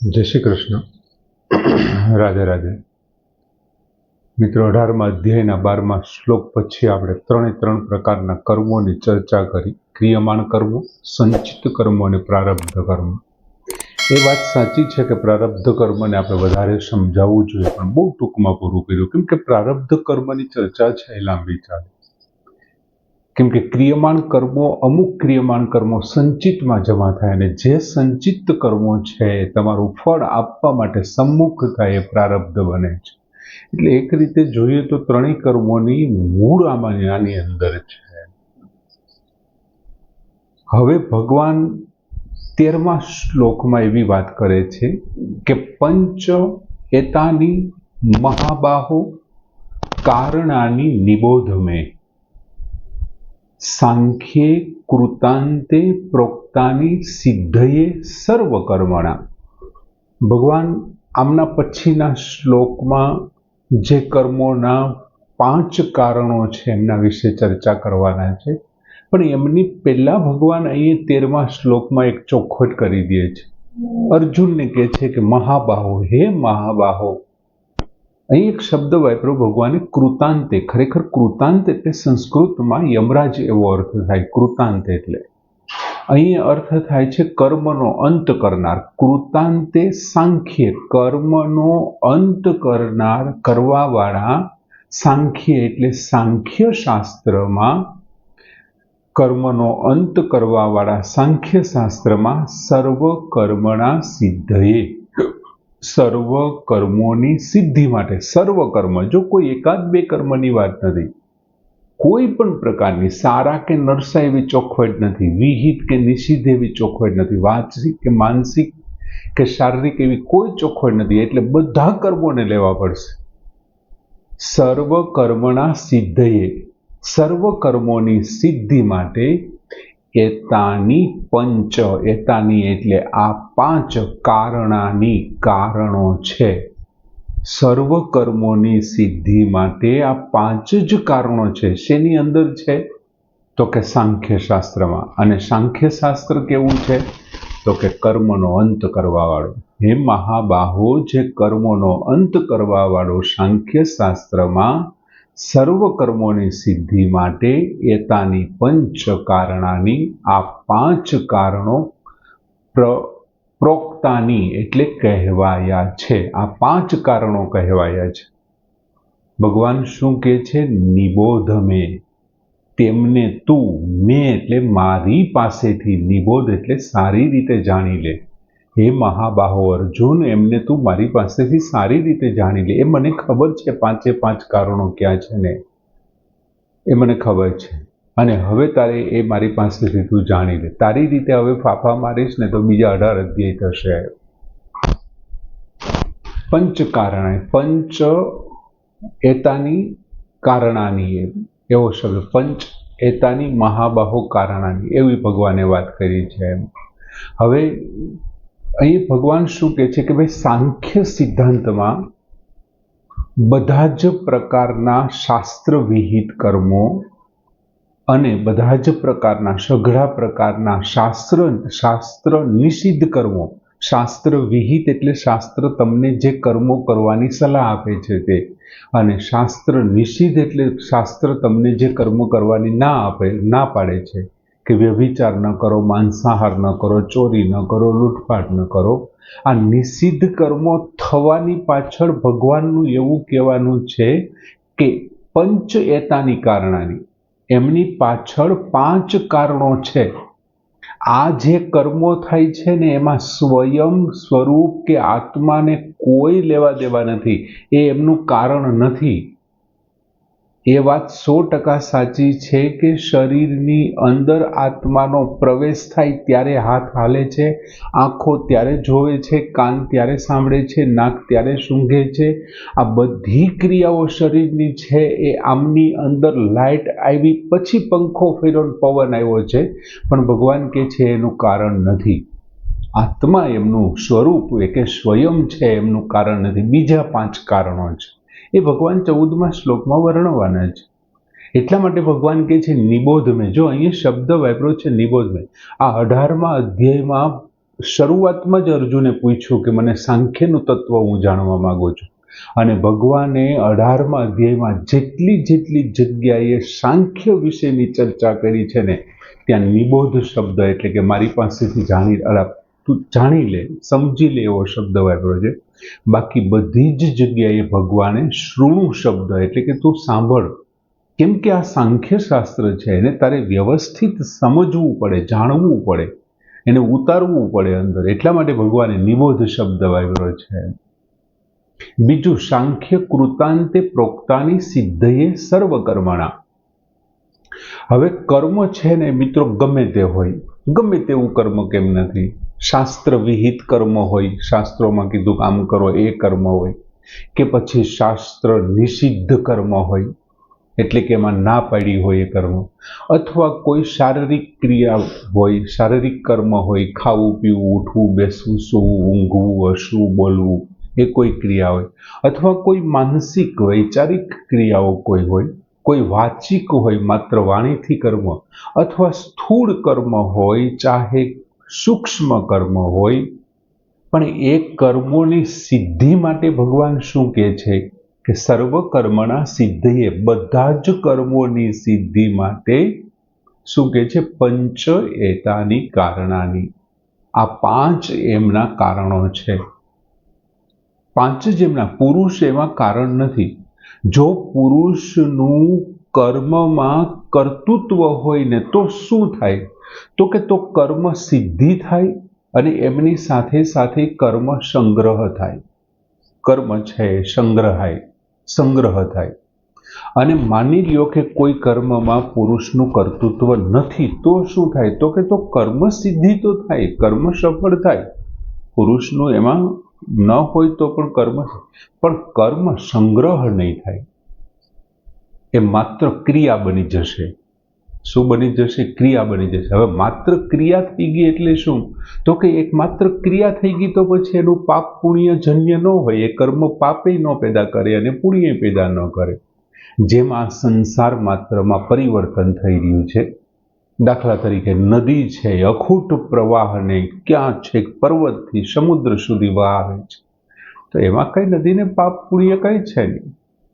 જય શ્રી કૃષ્ણ. રાધે રાધે. મિત્રો, 18મા અધ્યાયના 12મા શ્લોક પછી આપણે ત્રણ પ્રકારના કર્મોની ચર્ચા કરી. ક્રિયમાણ કર્મો, સંચિત કર્મો અને પ્રારબ્ધ કર્મ. એ વાત સાચી છે કે પ્રારબ્ધ કર્મને આપણે વધારે સમજાવવું જોઈએ, પણ બહુ ટૂંકમાં પૂરું કર્યું, કેમ કે પ્રારબ્ધ કર્મની ચર્ચા છે એ લાંબી ચાલે. કેમ કે ક્રિયમાણ કર્મો, અમુક ક્રિયમાણ કર્મો સંચિતમાં જમા થાય, અને જે સંચિત કર્મો છે તમારું ફળ આપવા માટે સમ્મુખ થાય એ પ્રારબ્ધ બને છે. એટલે એક રીતે જોઈએ તો ત્રણેય કર્મોની મૂળ આની અંદર છે. હવે ભગવાન 13મા શ્લોકમાં એવી વાત કરે છે કે પંચ એતાની મહાબાહો કારણાની નિબોધ મેં સાંખ્યે કૃતાંતે પ્રોક્તાની સિદ્ધયે સર્વકર્મણા. ભગવાન આમના પછીના શ્લોકમાં જે કર્મોના 5 કારણો છે એમના વિશે ચર્ચા કરવાના છે, પણ એમની પહેલા ભગવાન અહીં 13મા શ્લોકમાં એક ચોખવટ કરી દે છે. અર્જુનને કહે છે કે મહાબાહો, હે મહાબાહો. અહીં એક શબ્દ વાપર્યો ભગવાને, કૃતાંતે. ખરેખર કૃતાંત એટલે સંસ્કૃતમાં યમરાજ એવો અર્થ થાય. કૃતાંત એટલે અહીં અર્થ થાય છે કર્મનો અંત કરનાર. કૃતાંતે સાંખ્ય, કર્મનો અંત કરનાર, કરવાવાળા. સાંખ્ય એટલે સાંખ્ય શાસ્ત્રમાં, કર્મનો અંત કરવાવાળા સાંખ્ય શાસ્ત્રમાં સર્વ કર્મણા સિદ્ધયે, સર્વ કર્મોની સિદ્ધિ માટે. સર્વ કર્મ, જો કોઈ એકાદ બે કર્મની વાત નથી, કોઈ પણ પ્રકારની સારા કે નરસા એવી ચોખવટ નથી, વિહિત કે નિષિદ્ધ એવી ચોખવટ નથી, વાચિક કે માનસિક કે શારીરિક એવી કોઈ ચોખવટ નથી. એટલે બધા કર્મોને લેવા પડશે. સર્વ કર્મણા સિદ્ધયે, સર્વ કર્મોની સિદ્ધિ માટે એતાની પંચ, એતાની એટલે આ 5 કારણાની, કારણો છે. સર્વ કર્મોની સિદ્ધિ માટે આ 5 જ કારણો છે. શેની અંદર છે? તો કે સાંખ્ય શાસ્ત્રમાં. અને સાંખ્ય શાસ્ત્ર કેવું છે? તો કે કર્મનો અંત કરવા વાળો. હે મહાબાહો, જે કર્મોનો અંત કરવા વાળો સાંખ્ય શાસ્ત્રમાં સર્વ કર્મોની સિદ્ધિ માટે એતાની પંચ કારણાની, આ 5 કારણો પ્રોક્તાની એટલે કહેવાયા છે. આ 5 કારણો કહેવાયા છે. ભગવાન શું કહે છે? નિબોધ મેં, તેમને તું, મેં એટલે મારી પાસેથી, નિબોધ એટલે સારી રીતે જાણી લે. હે મહાબાહો અર્જુન, એમને તું મારી પાસેથી સારી રીતે જાણી લે. એ મને ખબર છે 5 કારણો ક્યાં છે ને, એ મને ખબર છે. અને હવે તારે એ મારી પાસેથી તું જાણી લે. તારી રીતે હવે ફાફા મારીશ ને તો બીજા 18 અધ્યાય થશે. પંચ કારણે, પંચ એતાની કારણાની, એવો શબ્દ, પંચ એતાની મહાબાહો કારણાની, એવી ભગવાને વાત કરી છે. હવે અહીં ભગવાન શું કહે છે કે ભાઈ, સાંખ્ય સિદ્ધાંતમાં બધા જ પ્રકારના શાસ્ત્ર વિહિત કર્મો અને બધા જ પ્રકારના, સઘળા પ્રકારના શાસ્ત્ર નિષિદ્ધ કર્મો. શાસ્ત્ર વિહિત એટલે શાસ્ત્ર તમને જે કર્મો કરવાની સલાહ આપે છે તે, અને શાસ્ત્ર નિષિદ્ધ એટલે શાસ્ત્ર તમને જે કર્મો કરવાની ના પાડે છે, કે વ્યભિચાર ન કરો, માંસાહાર ન કરો, ચોરી ન કરો, લૂંટફાટ ન કરો. આ નિષિદ્ધ કર્મો થવાની પાછળ ભગવાનનું એવું કહેવાનું છે કે પંચ એતાની કારણાની, એમની પાછળ 5 કારણો છે. આ જે કર્મો થાય છે ને, એમાં સ્વયં સ્વરૂપ કે આત્માને કોઈ લેવા દેવા નથી. એ એમનું કારણ નથી. એ વાત 100% સાચી છે કે શરીરની અંદર આત્માનો પ્રવેશ થાય ત્યારે હાથ હાલે છે, આંખો ત્યારે જોવે છે, કાન ત્યારે સાંભળે છે, નાક ત્યારે સૂંઘે છે. આ બધી ક્રિયાઓ શરીરની છે એ આમની અંદર લાઇટ આવી પછી પંખો ફેર્યો, પવન આવ્યો છે, પણ ભગવાન કહે છે એનું કારણ નથી. આત્મા એમનું સ્વરૂપ એ કે સ્વયં છે, એમનું કારણ નથી. બીજા 5 કારણો છે, એ ભગવાન 14મા શ્લોકમાં વર્ણવાના છે. એટલા માટે ભગવાન કહે છે નિબોધ મેં. જો અહીંયા શબ્દ વાપર્યો છે નિબોધ મેં. આ 18મા અધ્યાયમાં શરૂઆતમાં જ અર્જુને પૂછ્યું કે મને સાંખ્યનું તત્વ હું જાણવા માંગુ છું, અને ભગવાને 18મા અધ્યાયમાં જેટલી જગ્યાએ સાંખ્ય વિશેની ચર્ચા કરી છે ને, ત્યાં નિબોધ શબ્દ એટલે કે મારી પાસેથી તું જાણી લે, સમજી લે એવો શબ્દ વાપર્યો છે. બાકી બધી જ જગ્યાએ ભગવાને શૃણુ શબ્દ એટલે કે તું સાંભળ, કેમ કે આ સાંખ્ય શાસ્ત્ર છે એને તારે વ્યવસ્થિત સમજવું પડે, જાણવું પડે, એને ઉતારવું પડે અંદર, એટલા માટે ભગવાને નિબોધ શબ્દ વાપર્યો છે. બીજું, સાંખ્ય કૃતાંતે પ્રોક્તાની સિદ્ધયે સર્વકર્મણા. હવે કર્મ છે ને મિત્રો ગમે તે હોય, ગમે તેવું કર્મ કેમ નથી, શાસ્ત્ર વિહિત કર્મ હોય, શાસ્ત્રોમાં કીધું કામ કરો એ કર્મ હોય, કે પછી શાસ્ત્ર નિષિદ્ધ કર્મ હોય એટલે કે એમાં ના પાડી હોય એ કર્મ, અથવા કોઈ શારીરિક ક્રિયા હોય, શારીરિક કર્મ હોય, ખાવું પીવું, ઉઠવું બેસવું, સૂવું, ઊંઘવું, હસવું, બોલવું, એ કોઈ ક્રિયા હોય, અથવા કોઈ માનસિક વૈચારિક ક્રિયાઓ કોઈ હોય, કોઈ વાચિક હોય માત્ર વાણીથી કર્મ, અથવા સ્થૂળ કર્મ હોય, ચાહે સૂક્ષ્મ કર્મ હોય, પણ એ કર્મોની સિદ્ધિ માટે ભગવાન શું કહે છે કે સર્વ કર્મના સિદ્ધિએ, બધા જ કર્મોની સિદ્ધિ માટે શું કહે છે, પંચ એતાની કારણાની, આ 5 એમના કારણો છે. 5 જ એમના, પુરુષ એમાં કારણ નથી. જો પુરુષનું કર્મમાં કર્તૃત્વ હોય ને તો શું થાય, તો કે તો કર્મ સિદ્ધિ થાય અને એમની સાથે સાથે કર્મ સંગ્રહ થાય. કર્મ છે સંગ્રહ થાય. અને માની લ્યો કે કોઈ કર્મમાં પુરુષનું કર્તૃત્વ નથી તો શું થાય, તો કે તો કર્મ સિદ્ધિ તો થાય, કર્મ સફળ થાય. પુરુષનું એમાં ન હોય તો પણ કર્મ સંગ્રહ નહીં થાય, એ માત્ર ક્રિયા બની જશે. શું બની જશે? ક્રિયા બની જશે. હવે માત્ર ક્રિયા થઈ ગઈ એટલે શું, તો કે એક માત્ર ક્રિયા થઈ ગઈ તો પછી એનું પાપ પુણ્ય જન્ય ન હોય, એ કર્મ પાપે ન પેદા કરે અને પુણ્ય પેદા ન કરે. જેમ આ સંસાર માત્રમાં પરિવર્તન થઈ રહ્યું છે. દાખલા તરીકે નદી છે, અખૂટ પ્રવાહને ક્યાં છે પર્વતથી સમુદ્ર સુધી વહાવે છે, તો એમાં કઈ નદીને પાપ પુણ્ય કઈ છે નહીં.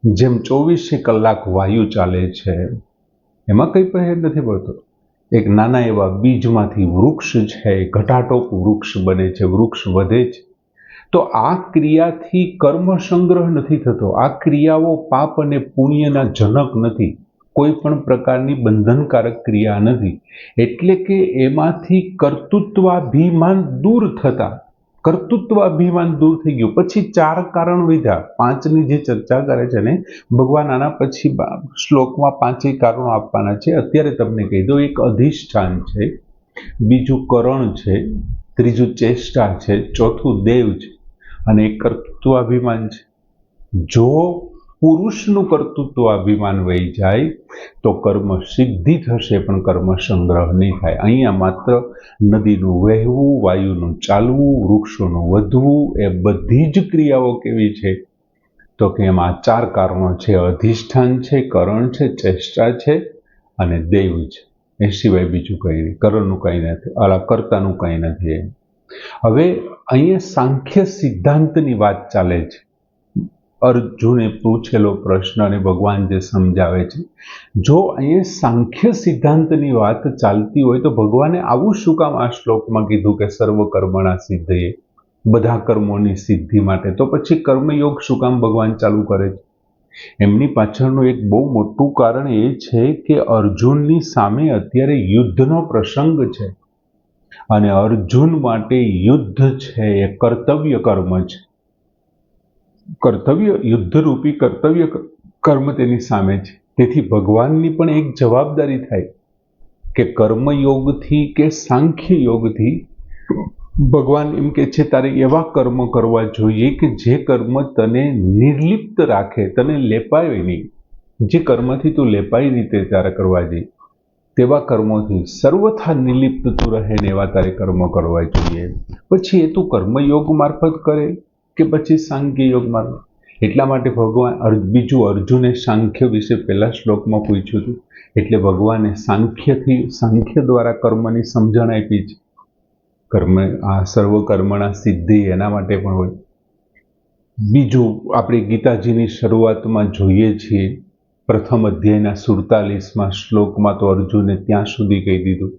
જેમ 24 કલાક વાયુ ચાલે છે, એમાં કઈ પહેર નથી પડતો. એક નાના એવા બીજમાંથી વૃક્ષ છે, ઘટાટોપ વૃક્ષ બને છે, વૃક્ષ વધે છે. તો આ ક્રિયાથી કર્મ સંગ્રહ નથી થતો. આ ક્રિયાઓ પાપ અને પુણ્યના જનક નથી, કોઈ પણ પ્રકારની બંધનકારક ક્રિયા નથી. એટલે કે એમાંથી કર્તૃત્વાભિમાન દૂર થઈ ગયું. પછી 4 કારણ વધ્યા. 5ની જે ચર્ચા કરે છે ને ભગવાન, આના પછી શ્લોકમાં 5 કારણો આપવાના છે. અત્યારે તમને કહી દો. એક અધિષ્ઠાન છે, બીજું કરણ છે, ત્રીજું ચેષ્ટા છે, ચોથું દેવ છે, અને એક કર્તૃત્વાભિમાન છે. જો પુરુષનું કર્તૃત્વાભિમાન વહી જાય તો કર્મ સિદ્ધિ થશે પણ કર્મ સંગ્રહ નહીં થાય. અહીંયા માત્ર નદીનું વહેવું, વાયુનું ચાલવું, વૃક્ષોનું વધવું, એ બધી જ ક્રિયાઓ કેવી છે, તો કે એમાં 4 કારણો છે. અધિષ્ઠાન છે, કરણ છે, ચેષ્ટા છે અને દેવ છે. એ સિવાય બીજું કંઈ નહીં, કરણનું કંઈ નથી, કર્તાનું કંઈ નથી. હવે અહીંયા સાંખ્ય સિદ્ધાંતની વાત ચાલે છે. અર્જુને પૂછેલો પ્રશ્ન અને ભગવાન જે સમજાવે છે, જો અહીંયા સાંખ્ય સિદ્ધાંતની વાત ચાલતી હોય તો ભગવાને આવું શું કામ આ શ્લોકમાં કીધું કે સર્વ કર્મણા સિદ્ધયે, બધા કર્મોની સિદ્ધિ માટે? તો પછી કર્મયોગ શું કામ ભગવાન ચાલુ કરે છે? એમની પાછળનું એક બહુ મોટું કારણ એ છે કે અર્જુનની સામે અત્યારે યુદ્ધનો પ્રસંગ છે, અને અર્જુન માટે યુદ્ધ છે એ કર્તવ્ય કર્મ છે. યુદ્ધરૂપી કર્તવ્ય કર્મ તેની સામે છે. તેથી ભગવાનની પણ એક જવાબદારી થાય કે કર્મયોગથી કે સાંખ્ય યોગથી ભગવાન એમ કે છે તારે એવા કર્મ કરવા જોઈએ કે જે કર્મ તને નિર્લિપ્ત રાખે, તને લેપાય નહીં. જે કર્મથી તું લેપાય રીતે તારે કરવા જોઈએ તેવા કર્મોથી સર્વથા નિર્લિપ્ત તું રહે ને એવા તારે કર્મ કરવા જોઈએ. પછી એ તું કર્મયોગ મારફત કરે કે પછી સાંખ્ય યોગ માર્ગ. એટલા માટે ભગવાન બીજું અર્જુને સાંખ્ય વિશે પહેલા શ્લોકમાં પૂછ્યું હતું, એટલે ભગવાને સાંખ્ય દ્વારા કર્મની સમજણ આપી છે. આ સર્વકર્મણા સિદ્ધિ એના માટે પણ હોય. બીજું, આપણે ગીતાજીની શરૂઆતમાં જોઈએ છીએ, પ્રથમ અધ્યાયના 47માં શ્લોકમાં તો અર્જુને ત્યાં સુધી કહી દીધું,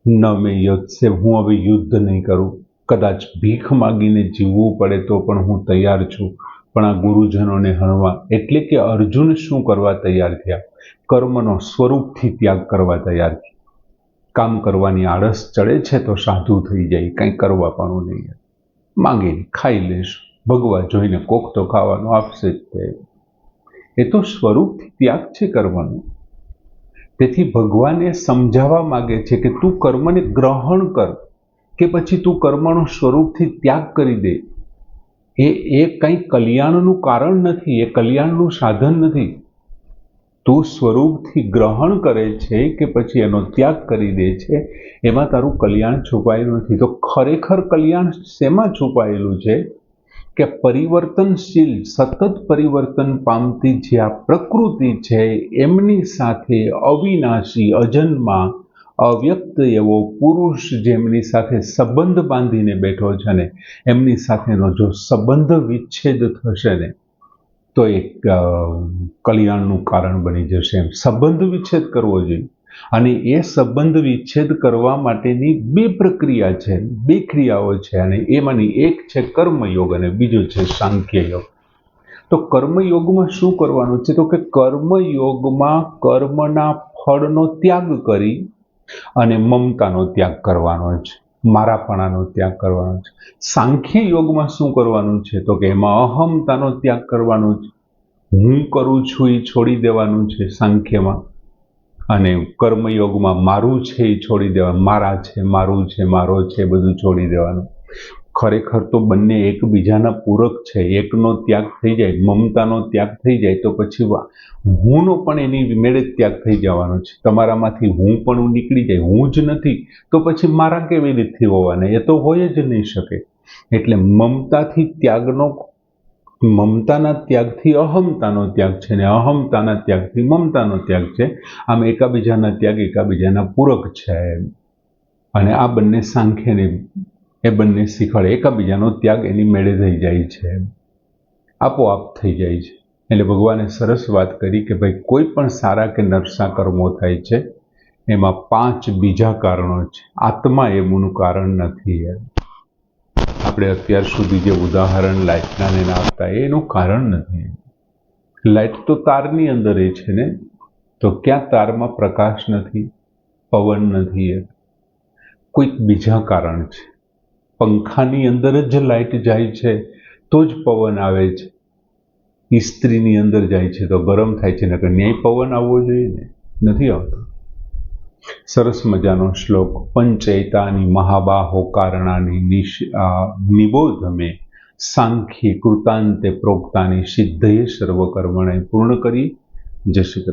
ન મેં યુદ્ધ, હું હવે યુદ્ધ નહીં કરું, કદાચ ભીખ માગીને જીવવું પડે તો પણ હું તૈયાર છું, પણ આ ગુરુજનોને હણવા. એટલે કે અર્જુન શું કરવા તૈયાર થયા? કર્મનો સ્વરૂપથી ત્યાગ કરવા તૈયાર થયા. કામ કરવાની આળસ ચડે છે તો સાધુ થઈ જાય, કંઈ કરવા પણ નહીં, માંગીને ખાઈ લેશું, ભગવા જોઈને કોક તો ખાવાનું આપશે જ. એ તો સ્વરૂપથી ત્યાગ છે કર્મનો. તેથી ભગવાન એ સમજાવવા માંગે છે કે તું કર્મને ગ્રહણ કર કે પછી તું કર્મનો સ્વરૂપથી ત્યાગ કરી દે. એ કંઈ કલ્યાણનું કારણ નથી, એ કલ્યાણનું સાધન નથી. તું સ્વરૂપથી ગ્રહણ કરે છે કે પછી એનો ત્યાગ કરી દે છે, એમાં તારું કલ્યાણ છુપાયેલું નથી. તો ખરેખર કલ્યાણ શેમાં છુપાયેલું છે? કે પરિવર્તનશીલ, સતત પરિવર્તન પામતી જે આ પ્રકૃતિ છે એમની સાથે અવિનાશી, અજન્મા, અવ્યક્ત એવો પુરુષ જેમની સાથે સંબંધ બાંધીને બેઠો છે ને, એમની સાથેનો જો સંબંધ વિચ્છેદ થશે ને તો એ કલ્યાણનું કારણ બની જશે. એમ સંબંધ વિચ્છેદ કરવો જોઈએ. અને એ સંબંધ વિચ્છેદ કરવા માટેની બે પ્રક્રિયા છે, બે ક્રિયાઓ છે, અને એમાંની એક છે કર્મયોગ અને બીજો છે સાંખ્યયોગ. તો કર્મયોગમાં શું કરવાનું છે? તો કે કર્મયોગમાં કર્મના ફળનો ત્યાગ કરી અને મમતાનો ત્યાગ કરવાનો છે, મારાપણાનો ત્યાગ કરવાનો છે. સાંખ્ય યોગમાં શું કરવાનું છે? તો કે એમાં અહમતાનો ત્યાગ કરવાનો છે, હું કરું છું એ છોડી દેવાનું છે સાંખ્યમાં. અને કર્મયોગમાં મારું છે એ છોડી દેવાનું, મારા છે, મારું છે, મારો છે, બધું છોડી દેવાનું. ખરેખર તો બંને એકબીજાના પૂરક છે. એકનો ત્યાગ થઈ જાય, મમતાનો ત્યાગ થઈ જાય તો પછી હુંનો પણ એની મેળે ત્યાગ થઈ જવાનો છે. તમારામાંથી હું પણ નીકળી જાય, હું જ નથી તો પછી મારા કેવી રીતથી હોવાના? એ તો હોય જ નહીં શકે. એટલે મમતાથી ત્યાગનો, મમતાના ત્યાગથી અહમતાનો ત્યાગ છે ને અહમતાના ત્યાગથી મમતાનો ત્યાગ છે. આમ એકાબીજાના ત્યાગ એકાબીજાના પૂરક છે. અને આ બંને સાંખ્યને એ બંને શીખવાડે. એકાબીજાનો ત્યાગ એની મેળે થઈ જાય છે, આપોઆપ થઈ જાય છે. એટલે ભગવાને સરસ વાત કરી કે ભાઈ કોઈ પણ સારા કે નરસા કર્મો થાય છે એમાં 5 બીજા કારણો છે. આત્મા એમનું કારણ નથી. આપણે અત્યાર સુધી જે ઉદાહરણ લાઇટના ને આપતા એનું કારણ નથી. લાઇટ તો તારની અંદર છે ને, તો ક્યાં તારમાં પ્રકાશ નથી, પવન નથી? કોઈક બીજા કારણ છે. પંખાની અંદર જ લાઇટ જાય છે તો જ પવન આવે છે. ઇસ્ત્રીની અંદર જાય છે તો ગરમ થાય છે, નકર ન્યાય પવન આવવો જોઈએ ને, નથી આવતો. સરસ મજાનો શ્લોક, પંચૈતાની મહાબાહો કારણાની નિબોધ મે સાંખ્ય કૃતાંતે પ્રોક્તાની સિદ્ધયે સર્વકર્મણે પૂર્ણ કરી. જય શ્રી કૃષ્ણ.